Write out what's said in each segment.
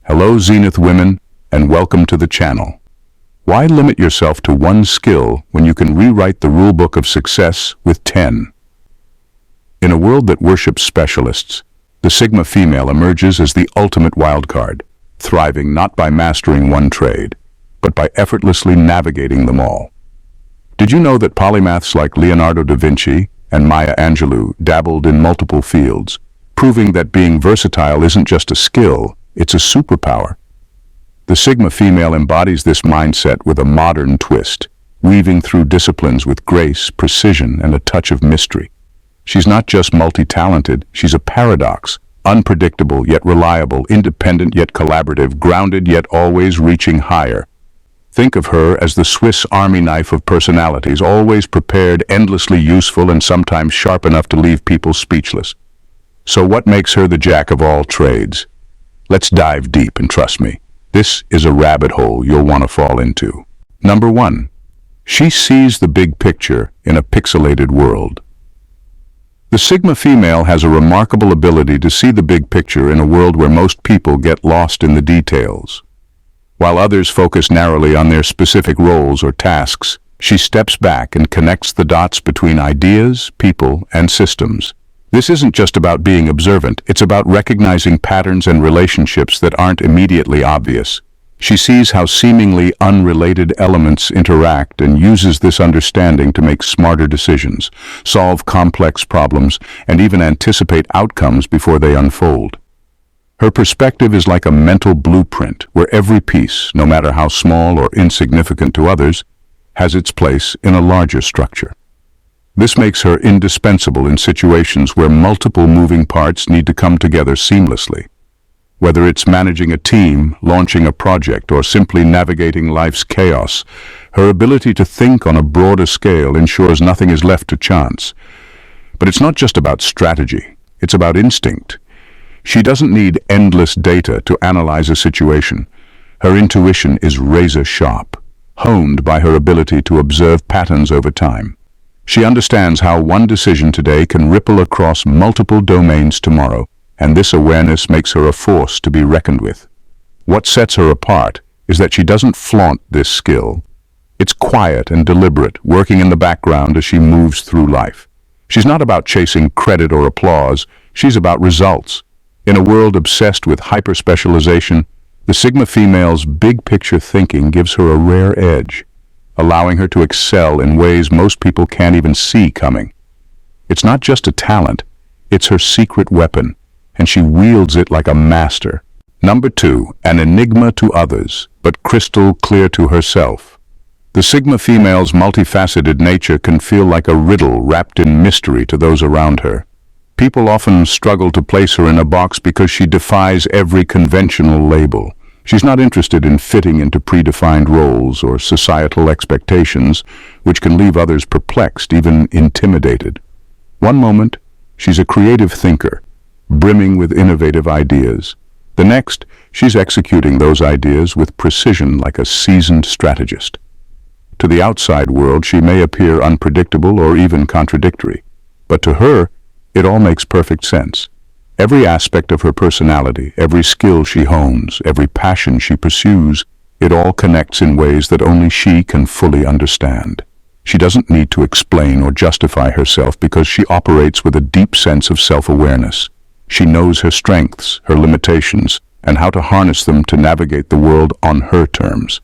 Hello Zenith women, and welcome to the channel. Why limit yourself to one skill when you can rewrite the rulebook of success with 10? In a world that worships specialists, the Sigma female emerges as the ultimate wildcard, thriving not by mastering one trade, but by effortlessly navigating them all. Did you know that polymaths like Leonardo da Vinci and Maya Angelou dabbled in multiple fields, proving that being versatile isn't just a skill, it's a superpower? The Sigma female embodies this mindset with a modern twist, weaving through disciplines with grace, precision, and a touch of mystery. She's not just multi-talented, she's a paradox, unpredictable yet reliable, independent yet collaborative, grounded yet always reaching higher. Think of her as the Swiss Army knife of personalities, always prepared, endlessly useful, and sometimes sharp enough to leave people speechless. So what makes her the jack of all trades? Let's dive deep, and trust me, this is a rabbit hole you'll want to fall into. Number 1. She sees the big picture in a pixelated world. The Sigma female has a remarkable ability to see the big picture in a world where most people get lost in the details. While others focus narrowly on their specific roles or tasks, she steps back and connects the dots between ideas, people, and systems. This isn't just about being observant, it's about recognizing patterns and relationships that aren't immediately obvious. She sees how seemingly unrelated elements interact and uses this understanding to make smarter decisions, solve complex problems, and even anticipate outcomes before they unfold. Her perspective is like a mental blueprint where every piece, no matter how small or insignificant to others, has its place in a larger structure. This makes her indispensable in situations where multiple moving parts need to come together seamlessly. Whether it's managing a team, launching a project, or simply navigating life's chaos, her ability to think on a broader scale ensures nothing is left to chance. But it's not just about strategy, it's about instinct. She doesn't need endless data to analyze a situation. Her intuition is razor sharp, honed by her ability to observe patterns over time. She understands how one decision today can ripple across multiple domains tomorrow, and this awareness makes her a force to be reckoned with. What sets her apart is that she doesn't flaunt this skill. It's quiet and deliberate, working in the background as she moves through life. She's not about chasing credit or applause, she's about results. In a world obsessed with hyper-specialization, the Sigma female's big-picture thinking gives her a rare edge, allowing her to excel in ways most people can't even see coming. It's not just a talent, it's her secret weapon, and she wields it like a master. Number 2, an enigma to others, but crystal clear to herself. The Sigma female's multifaceted nature can feel like a riddle wrapped in mystery to those around her. People often struggle to place her in a box because she defies every conventional label. She's not interested in fitting into predefined roles or societal expectations, which can leave others perplexed, even intimidated. One moment, she's a creative thinker, brimming with innovative ideas. The next, she's executing those ideas with precision like a seasoned strategist. To the outside world, she may appear unpredictable or even contradictory, but to her, it all makes perfect sense. Every aspect of her personality, every skill she hones, every passion she pursues, it all connects in ways that only she can fully understand. She doesn't need to explain or justify herself because she operates with a deep sense of self-awareness. She knows her strengths, her limitations, and how to harness them to navigate the world on her terms.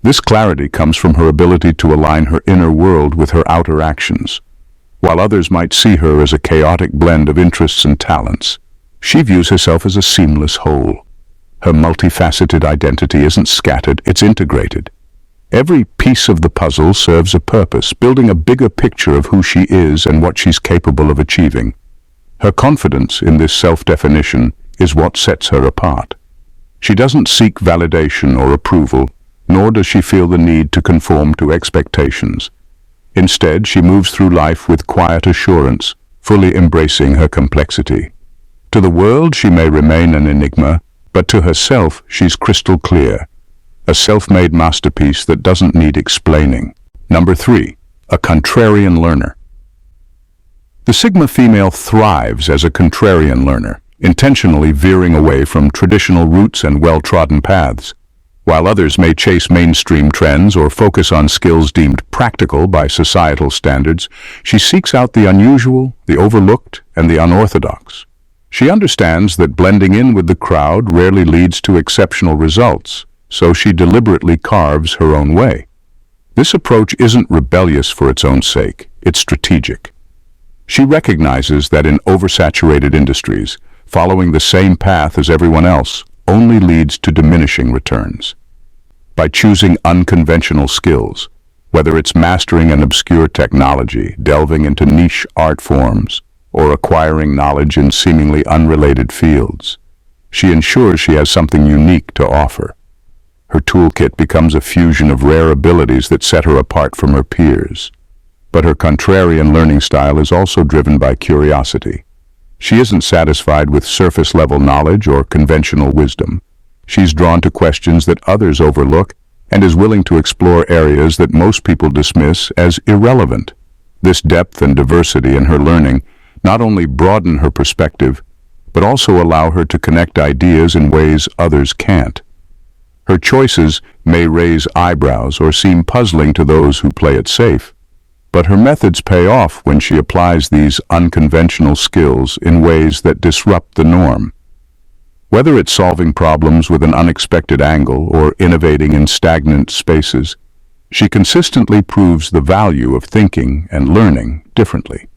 This clarity comes from her ability to align her inner world with her outer actions. While others might see her as a chaotic blend of interests and talents, she views herself as a seamless whole. Her multifaceted identity isn't scattered, it's integrated. Every piece of the puzzle serves a purpose, building a bigger picture of who she is and what she's capable of achieving. Her confidence in this self-definition is what sets her apart. She doesn't seek validation or approval, nor does she feel the need to conform to expectations. Instead, she moves through life with quiet assurance, fully embracing her complexity. To the world, she may remain an enigma, but to herself, she's crystal clear. A self-made masterpiece that doesn't need explaining. Number 3, a contrarian learner. The Sigma female thrives as a contrarian learner, intentionally veering away from traditional routes and well-trodden paths. While others may chase mainstream trends or focus on skills deemed practical by societal standards, she seeks out the unusual, the overlooked, and the unorthodox. She understands that blending in with the crowd rarely leads to exceptional results, so she deliberately carves her own way. This approach isn't rebellious for its own sake, it's strategic. She recognizes that in oversaturated industries, following the same path as everyone else only leads to diminishing returns. By choosing unconventional skills, whether it's mastering an obscure technology, delving into niche art forms, or acquiring knowledge in seemingly unrelated fields, she ensures she has something unique to offer. Her toolkit becomes a fusion of rare abilities that set her apart from her peers. But her contrarian learning style is also driven by curiosity. She isn't satisfied with surface-level knowledge or conventional wisdom. She's drawn to questions that others overlook and is willing to explore areas that most people dismiss as irrelevant. This depth and diversity in her learning not only broaden her perspective, but also allow her to connect ideas in ways others can't. Her choices may raise eyebrows or seem puzzling to those who play it safe, but her methods pay off when she applies these unconventional skills in ways that disrupt the norm. Whether it's solving problems with an unexpected angle or innovating in stagnant spaces, she consistently proves the value of thinking and learning differently.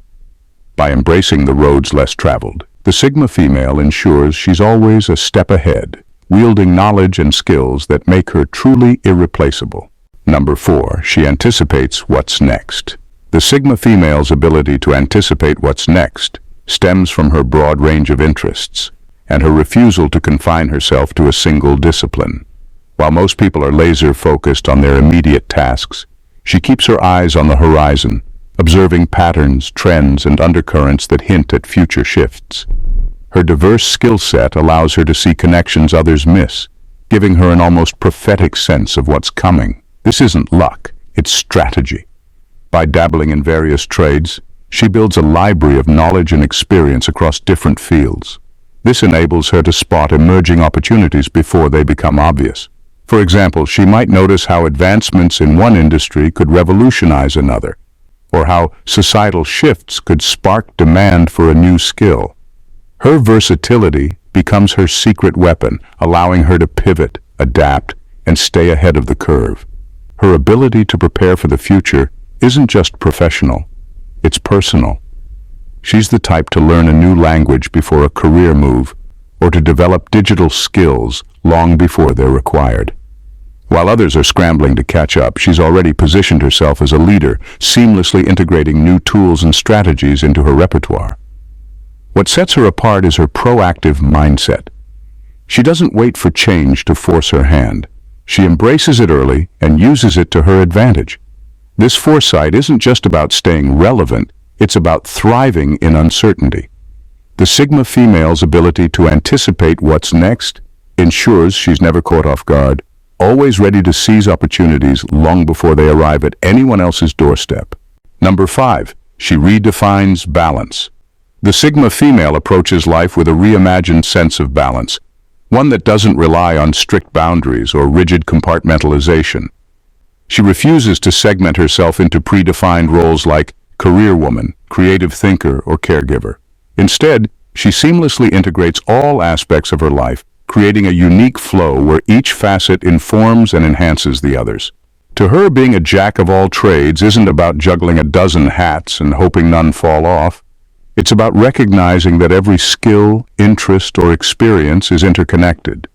By embracing the roads less traveled, the Sigma female ensures she's always a step ahead, wielding knowledge and skills that make her truly irreplaceable. Number 4, she anticipates what's next. The Sigma female's ability to anticipate what's next stems from her broad range of interests and her refusal to confine herself to a single discipline. While most people are laser-focused on their immediate tasks, she keeps her eyes on the horizon, observing patterns, trends, and undercurrents that hint at future shifts. Her diverse skill set allows her to see connections others miss, giving her an almost prophetic sense of what's coming. This isn't luck, it's strategy. By dabbling in various trades, she builds a library of knowledge and experience across different fields. This enables her to spot emerging opportunities before they become obvious. For example, she might notice how advancements in one industry could revolutionize another, or how societal shifts could spark demand for a new skill. Her versatility becomes her secret weapon, allowing her to pivot, adapt, and stay ahead of the curve. Her ability to prepare for the future isn't just professional, it's personal. She's the type to learn a new language before a career move, or to develop digital skills long before they're required. While others are scrambling to catch up, she's already positioned herself as a leader, seamlessly integrating new tools and strategies into her repertoire. What sets her apart is her proactive mindset. She doesn't wait for change to force her hand. She embraces it early and uses it to her advantage. This foresight isn't just about staying relevant, it's about thriving in uncertainty. The Sigma female's ability to anticipate what's next ensures she's never caught off guard, always ready to seize opportunities long before they arrive at anyone else's doorstep. Number 5, she redefines balance. The Sigma female approaches life with a reimagined sense of balance, one that doesn't rely on strict boundaries or rigid compartmentalization. She refuses to segment herself into predefined roles like career woman, creative thinker, or caregiver. Instead, she seamlessly integrates all aspects of her life, creating a unique flow where each facet informs and enhances the others. To her, being a jack of all trades isn't about juggling a dozen hats and hoping none fall off. It's about recognizing that every skill, interest, or experience is interconnected.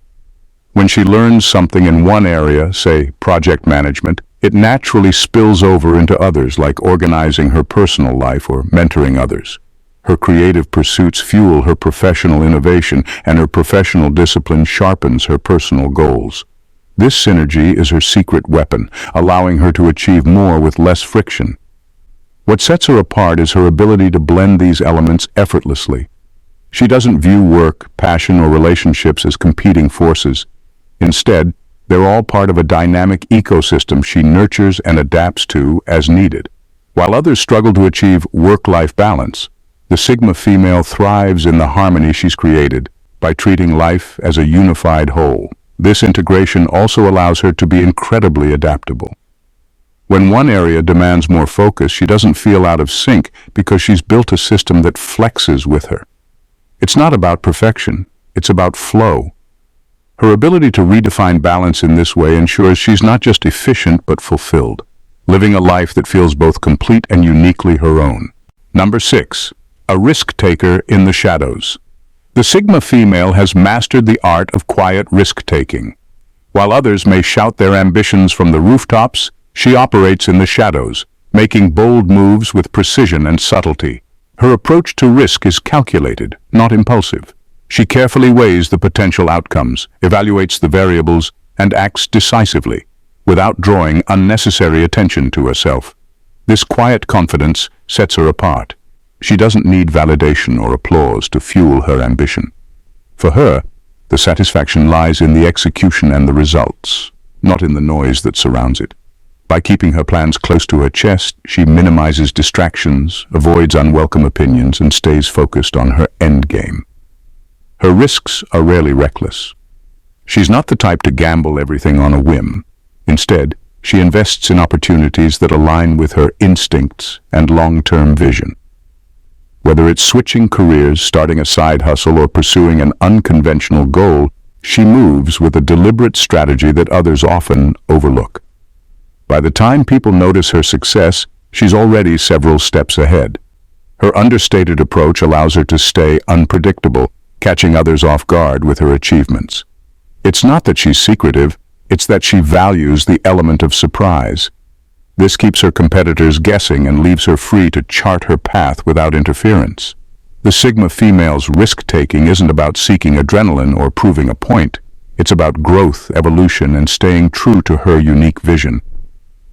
When she learns something in one area, say project management, it naturally spills over into others, like organizing her personal life or mentoring others. Her creative pursuits fuel her professional innovation, and her professional discipline sharpens her personal goals. This synergy is her secret weapon, allowing her to achieve more with less friction. What sets her apart is her ability to blend these elements effortlessly. She doesn't view work, passion, or relationships as competing forces. Instead, they're all part of a dynamic ecosystem she nurtures and adapts to as needed. While others struggle to achieve work-life balance, The Sigma female thrives in the harmony she's created by treating life as a unified whole. This integration also allows her to be incredibly adaptable. When one area demands more focus, she doesn't feel out of sync because she's built a system that flexes with her. It's not about perfection, it's about flow. Her ability to redefine balance in this way ensures she's not just efficient but fulfilled, living a life that feels both complete and uniquely her own. Number 6. A risk-taker in the shadows. The Sigma female has mastered the art of quiet risk-taking. While others may shout their ambitions from the rooftops, she operates in the shadows, making bold moves with precision and subtlety. Her approach to risk is calculated, not impulsive. She carefully weighs the potential outcomes, evaluates the variables, and acts decisively, without drawing unnecessary attention to herself. This quiet confidence sets her apart. She doesn't need validation or applause to fuel her ambition. For her, the satisfaction lies in the execution and the results, not in the noise that surrounds it. By keeping her plans close to her chest, she minimizes distractions, avoids unwelcome opinions, and stays focused on her end game. Her risks are rarely reckless. She's not the type to gamble everything on a whim. Instead, she invests in opportunities that align with her instincts and long-term vision. Whether it's switching careers, starting a side hustle, or pursuing an unconventional goal, she moves with a deliberate strategy that others often overlook. By the time people notice her success, she's already several steps ahead. Her understated approach allows her to stay unpredictable, catching others off guard with her achievements. It's not that she's secretive, it's that she values the element of surprise. This keeps her competitors guessing and leaves her free to chart her path without interference. The Sigma female's risk-taking isn't about seeking adrenaline or proving a point. It's about growth, evolution, and staying true to her unique vision.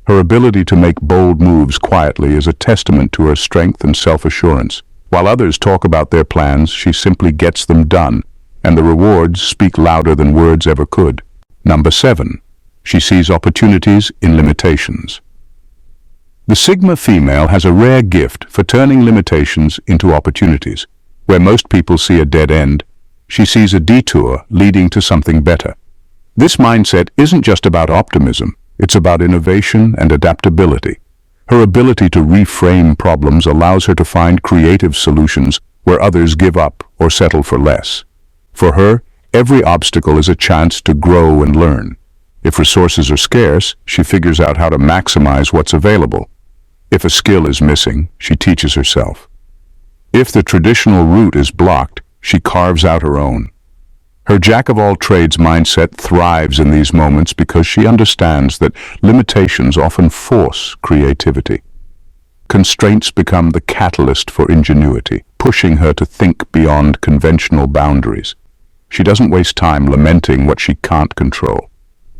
Her ability to make bold moves quietly is a testament to her strength and self-assurance. While others talk about their plans, she simply gets them done, and the rewards speak louder than words ever could. Number 7. She sees opportunities in limitations. The Sigma female has a rare gift for turning limitations into opportunities. Where most people see a dead end, she sees a detour leading to something better. This mindset isn't just about optimism, it's about innovation and adaptability. Her ability to reframe problems allows her to find creative solutions where others give up or settle for less. For her, every obstacle is a chance to grow and learn. If resources are scarce, she figures out how to maximize what's available. If a skill is missing, she teaches herself. If the traditional route is blocked, she carves out her own. Her jack-of-all-trades mindset thrives in these moments because she understands that limitations often force creativity. Constraints become the catalyst for ingenuity, pushing her to think beyond conventional boundaries. She doesn't waste time lamenting what she can't control.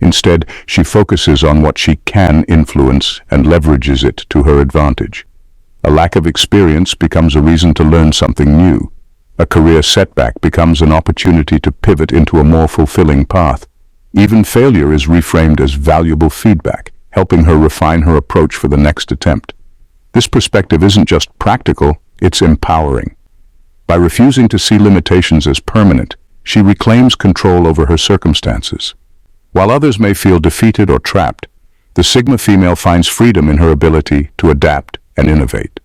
Instead, she focuses on what she can influence and leverages it to her advantage. A lack of experience becomes a reason to learn something new. A career setback becomes an opportunity to pivot into a more fulfilling path. Even failure is reframed as valuable feedback, helping her refine her approach for the next attempt. This perspective isn't just practical, it's empowering. By refusing to see limitations as permanent, she reclaims control over her circumstances. While others may feel defeated or trapped, the Sigma female finds freedom in her ability to adapt and innovate.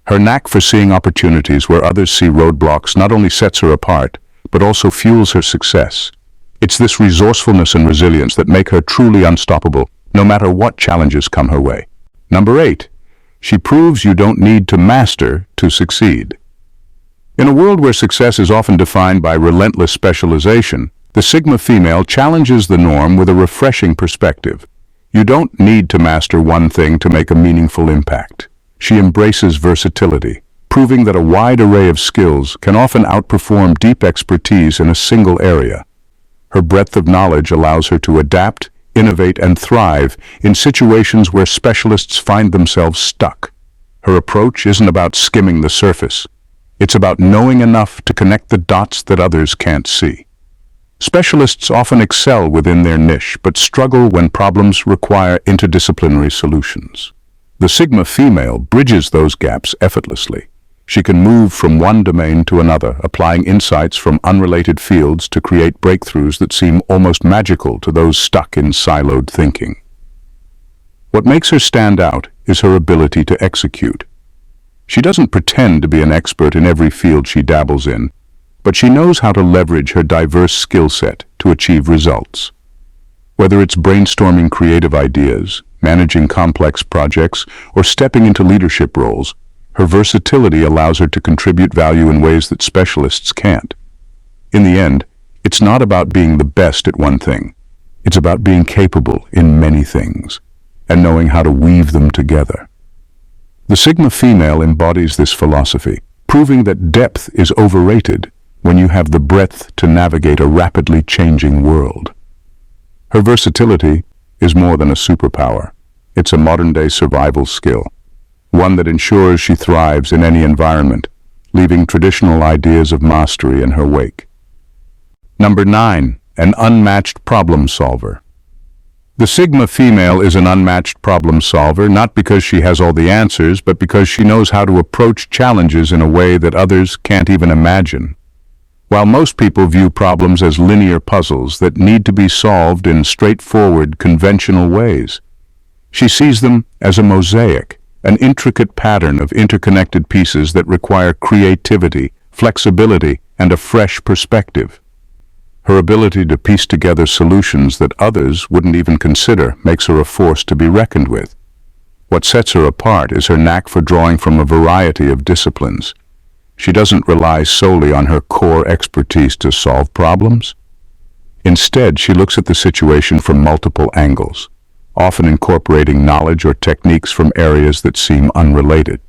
Her knack for seeing opportunities where others see roadblocks not only sets her apart, but also fuels her success. It's this resourcefulness and resilience that make her truly unstoppable, no matter what challenges come her way. Number 8. She proves you don't need to master to succeed. In a world where success is often defined by relentless specialization, the Sigma female challenges the norm with a refreshing perspective. You don't need to master one thing to make a meaningful impact. She embraces versatility, proving that a wide array of skills can often outperform deep expertise in a single area. Her breadth of knowledge allows her to adapt, innovate, and thrive in situations where specialists find themselves stuck. Her approach isn't about skimming the surface. It's about knowing enough to connect the dots that others can't see. Specialists often excel within their niche, but struggle when problems require interdisciplinary solutions. The Sigma female bridges those gaps effortlessly, She can move from one domain to another, applying insights from unrelated fields to create breakthroughs that seem almost magical to those stuck in siloed thinking. What makes her stand out is her ability to execute. She doesn't pretend to be an expert in every field she dabbles in, but she knows how to leverage her diverse skill set to achieve results. Whether it's brainstorming creative ideas, managing complex projects, or stepping into leadership roles, her versatility allows her to contribute value in ways that specialists can't. In the end, it's not about being the best at one thing. It's about being capable in many things and knowing how to weave them together. The Sigma female embodies this philosophy, proving that depth is overrated when you have the breadth to navigate a rapidly changing world. Her versatility is more than a superpower. It's a modern-day survival skill, one that ensures she thrives in any environment, leaving traditional ideas of mastery in her wake. Number 9, an unmatched problem solver. The Sigma female is an unmatched problem solver, not because she has all the answers, but because she knows how to approach challenges in a way that others can't even imagine. While most people view problems as linear puzzles that need to be solved in straightforward, conventional ways, she sees them as a mosaic, an intricate pattern of interconnected pieces that require creativity, flexibility, and a fresh perspective. Her ability to piece together solutions that others wouldn't even consider makes her a force to be reckoned with. What sets her apart is her knack for drawing from a variety of disciplines. She doesn't rely solely on her core expertise to solve problems. Instead, she looks at the situation from multiple angles, often incorporating knowledge or techniques from areas that seem unrelated.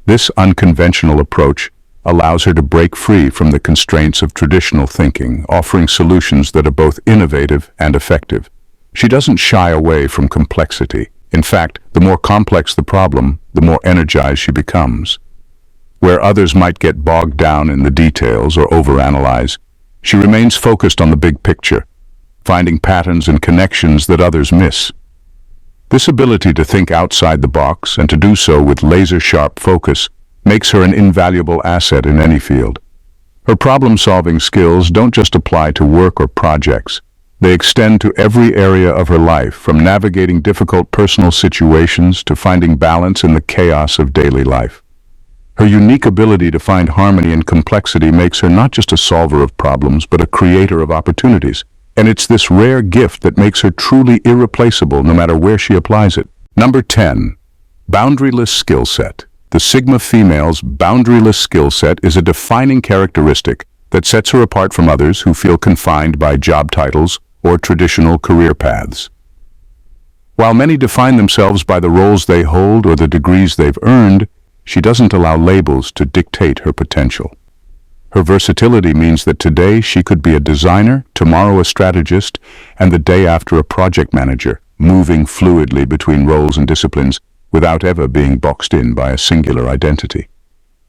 This unconventional approach allows her to break free from the constraints of traditional thinking, offering solutions that are both innovative and effective. She doesn't shy away from complexity. In fact, the more complex the problem, the more energized she becomes. Where others might get bogged down in the details or overanalyze, she remains focused on the big picture, finding patterns and connections that others miss. This ability to think outside the box and to do so with laser-sharp focus makes her an invaluable asset in any field. Her problem-solving skills don't just apply to work or projects. They extend to every area of her life, from navigating difficult personal situations to finding balance in the chaos of daily life. Her unique ability to find harmony in complexity makes her not just a solver of problems, but a creator of opportunities. And it's this rare gift that makes her truly irreplaceable no matter where she applies it. Number 10, Boundaryless Skill Set. The Sigma female's boundaryless skill set is a defining characteristic that sets her apart from others who feel confined by job titles or traditional career paths. While many define themselves by the roles they hold or the degrees they've earned, she doesn't allow labels to dictate her potential. Her versatility means that today she could be a designer, tomorrow a strategist, and the day after a project manager, moving fluidly between roles and disciplines without ever being boxed in by a singular identity.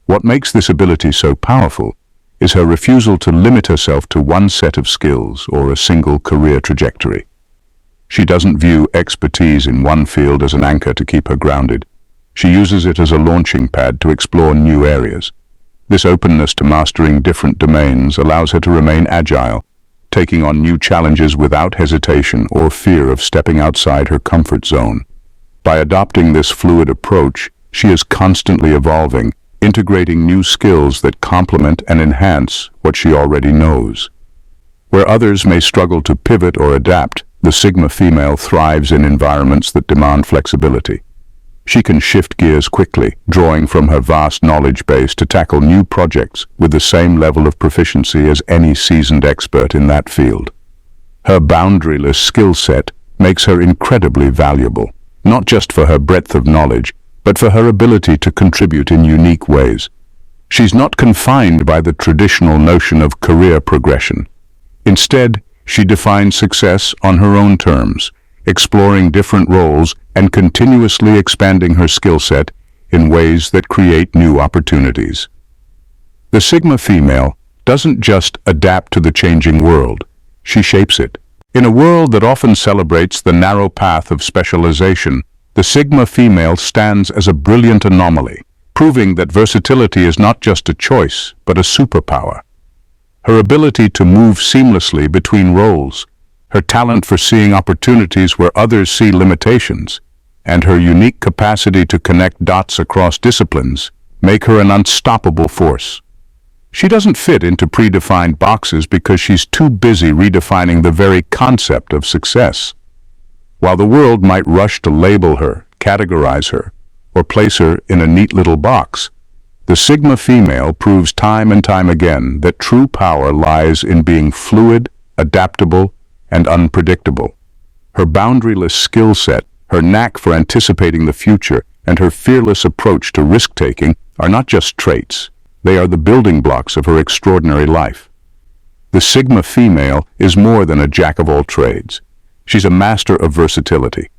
What makes this ability so powerful is her refusal to limit herself to one set of skills or a single career trajectory. She doesn't view expertise in one field as an anchor to keep her grounded. She uses it as a launching pad to explore new areas. This openness to mastering different domains allows her to remain agile, taking on new challenges without hesitation or fear of stepping outside her comfort zone. By adopting this fluid approach, she is constantly evolving, integrating new skills that complement and enhance what she already knows. Where others may struggle to pivot or adapt, the Sigma female thrives in environments that demand flexibility. She can shift gears quickly, drawing from her vast knowledge base to tackle new projects with the same level of proficiency as any seasoned expert in that field. Her boundaryless skill set makes her incredibly valuable, not just for her breadth of knowledge, but for her ability to contribute in unique ways. She's not confined by the traditional notion of career progression. Instead, she defines success on her own terms, exploring different roles and continuously expanding her skill set in ways that create new opportunities. The Sigma female doesn't just adapt to the changing world, she shapes it. In a world that often celebrates the narrow path of specialization, the Sigma female stands as a brilliant anomaly, proving that versatility is not just a choice, but a superpower. Her ability to move seamlessly between roles, her talent for seeing opportunities where others see limitations, and her unique capacity to connect dots across disciplines make her an unstoppable force. She doesn't fit into predefined boxes because she's too busy redefining the very concept of success. While the world might rush to label her, categorize her, or place her in a neat little box, the Sigma female proves time and time again that true power lies in being fluid, adaptable, and unpredictable. Her boundaryless skill set, her knack for anticipating the future, and her fearless approach to risk-taking are not just traits. They are the building blocks of her extraordinary life. The Sigma female is more than a jack-of-all-trades. She's a master of versatility,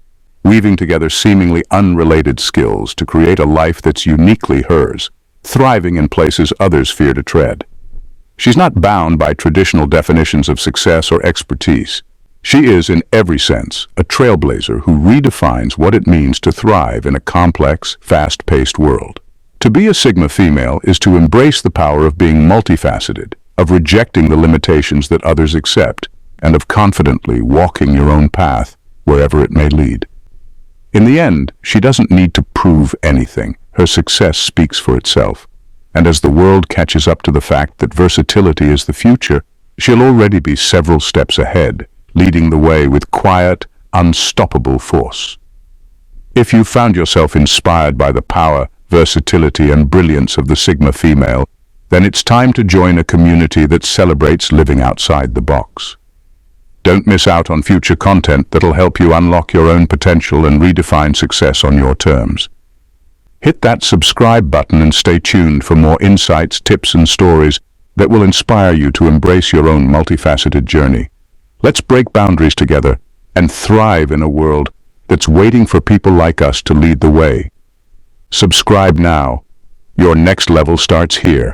weaving together seemingly unrelated skills to create a life that's uniquely hers, thriving in places others fear to tread. She's not bound by traditional definitions of success or expertise. She is, in every sense, a trailblazer who redefines what it means to thrive in a complex, fast-paced world. To be a Sigma female is to embrace the power of being multifaceted, of rejecting the limitations that others accept, and of confidently walking your own path wherever it may lead. In the end, she doesn't need to prove anything. Her success speaks for itself. And as the world catches up to the fact that versatility is the future, she'll already be several steps ahead, leading the way with quiet, unstoppable force. If you found yourself inspired by the power, versatility, and brilliance of the Sigma female, then it's time to join a community that celebrates living outside the box. Don't miss out on future content that'll help you unlock your own potential and redefine success on your terms. Hit that subscribe button and stay tuned for more insights, tips, and stories that will inspire you to embrace your own multifaceted journey. Let's break boundaries together and thrive in a world that's waiting for people like us to lead the way. Subscribe now. Your next level starts here.